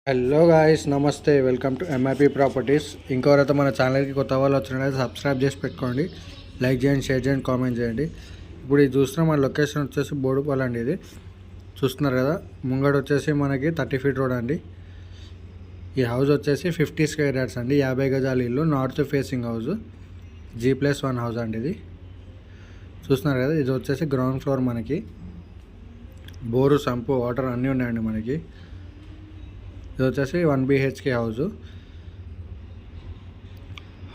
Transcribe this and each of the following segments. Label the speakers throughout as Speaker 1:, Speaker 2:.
Speaker 1: Hello guys, నమస్తే. Welcome to MIP properties. ఇంకెవరైతే మన ఛానల్కి కొత్త వాళ్ళు వచ్చినట్లయితే సబ్స్క్రైబ్ చేసి పెట్టుకోండి. లైక్ చేయండి, షేర్ చేయండి, కామెంట్ చేయండి. ఇప్పుడు ఇది చూస్తున్న మన లొకేషన్ వచ్చేసి బోడుపల్లి అండి. ఇది చూస్తున్నారు కదా, ముంగడు వచ్చేసి మనకి 30 ఫీట్ రోడ్ అండి. ఈ హౌస్ వచ్చేసి 50 స్క్వేర్ యార్డ్స్ అండి, 50 గజాల ఇల్లు, north facing house, G+1 house అండి. ఇది చూస్తున్నారు కదా, ఇది వచ్చేసి గ్రౌండ్ ఫ్లోర్. మనకి బోరు, సంపు, వాటర్ అన్నీ ఉన్నాయండి. మనకి ఇది వచ్చేసి 1 BHK house.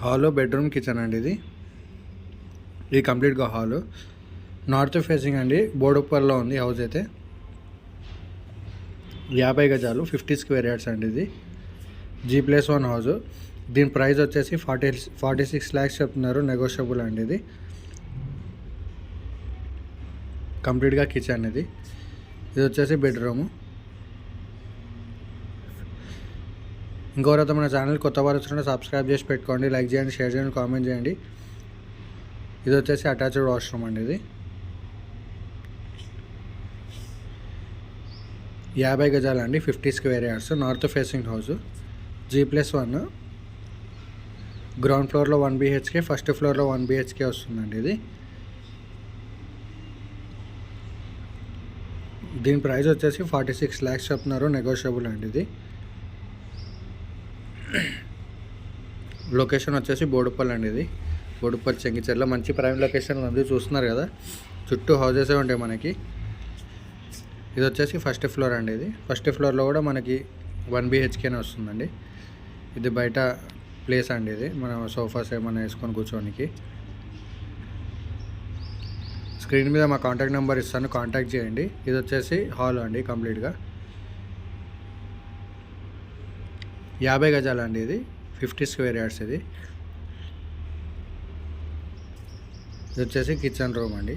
Speaker 1: Hall, bedroom, kitchen అండి. ఇది కంప్లీట్గా హాలు. నార్త్ ఫేసింగ్ అండి, బోడుపల్లిలో ఉంది హౌస్. అయితే 50 గజాలు, 50 స్క్వేర్ యార్డ్స్ అండి. ఇది G+1 హౌస్. దీని ప్రైస్ వచ్చేసి 46 lakhs చెప్తున్నారు, నెగోషియబుల్ అండి. ఇది కంప్లీట్గా కిచెన్. ఇది వచ్చేసి బెడ్రూము. ఇంకోరైతే మన ఛానల్ కొత్త వారు వచ్చినట్టు సబ్స్క్రైబ్ చేసి పెట్టుకోండి. లైక్ చేయండి, షేర్ చేయండి, కామెంట్ చేయండి. ఇది వచ్చేసి అటాచ్డ్ వాష్రూమ్ అండి. ఇది 50 గజాలు అండి, 50 square yards, north facing house, G+1. Ground ఫ్లోర్లో 1 BHK, ఫస్ట్ ఫ్లోర్లో 1 BHK వస్తుందండి. ఇది దీని ప్రైస్ వచ్చేసి 46 lakhs చెప్తున్నారు, నెగోషియబుల్ అండి. ఇది లొకేషన్ వచ్చేసి బోడుపల్లి అండి. ఇది బోడుపల్లి, చెంగిచెర్ల, మంచి ప్రైమ్ లొకేషన్ ఉంది. చూస్తున్నారు కదా, చుట్టూ హౌజెసే ఉంటాయి మనకి. ఇది వచ్చేసి ఫస్ట్ ఫ్లోర్ అండి. ఇది ఫస్ట్ ఫ్లోర్లో కూడా మనకి 1 BHKనే వస్తుందండి. ఇది బయట ప్లేస్ అండి. ఇది మనం సోఫాస్ ఏమైనా వేసుకొని కూర్చోడానికి. స్క్రీన్ మీద మా కాంటాక్ట్ నెంబర్ ఇస్తాను, కాంటాక్ట్ చేయండి. ఇది వచ్చేసి హాల్ అండి, కంప్లీట్గా 50 గజాలు అండి. ఇది 50 స్క్వేర్ యార్డ్స్. ఇది వచ్చేసి కిచెన్ రూమ్ అండి.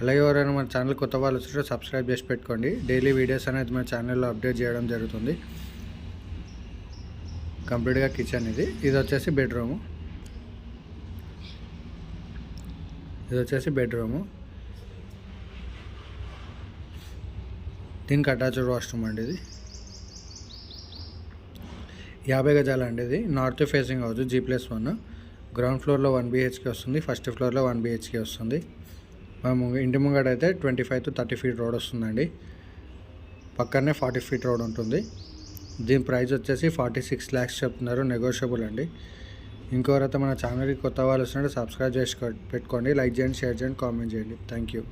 Speaker 1: అలాగే ఎవరైనా మన ఛానల్ కొత్త వాళ్ళు వచ్చినట్టు సబ్స్క్రైబ్ చేసి పెట్టుకోండి. డైలీ వీడియోస్ అనేది మన ఛానల్లో అప్డేట్ చేయడం జరుగుతుంది. కంప్లీట్గా కిచెన్. ఇది వచ్చేసి బెడ్రూము. దీనికి అటాచ్డ్ వాష్రూమ్ అండి. ఇది 50 గజాలు అండి. ఇది north facing house, G+1. Ground ఫ్లోర్లో 1 BHK వస్తుంది, ఫస్ట్ ఫ్లోర్లో 1 BHK వస్తుంది. మేము ఇంటి ముంగట అయితే 25 to 30 ఫీట్ రోడ్ వస్తుందండి. పక్కనే 40 ఫీట్ రోడ్ ఉంటుంది. దీని ప్రైస్ వచ్చేసి 46 lakhs చెప్తున్నారు, నెగోషియబుల్ అండి. ఇంకెవరైతే మన ఛానల్కి కొత్త వాళ్ళు వస్తున్నట్టు సబ్స్క్రైబ్ చేసి పెట్టుకోండి. లైక్ చేయండి, షేర్ చేయండి, కామెంట్ చేయండి. Thank you.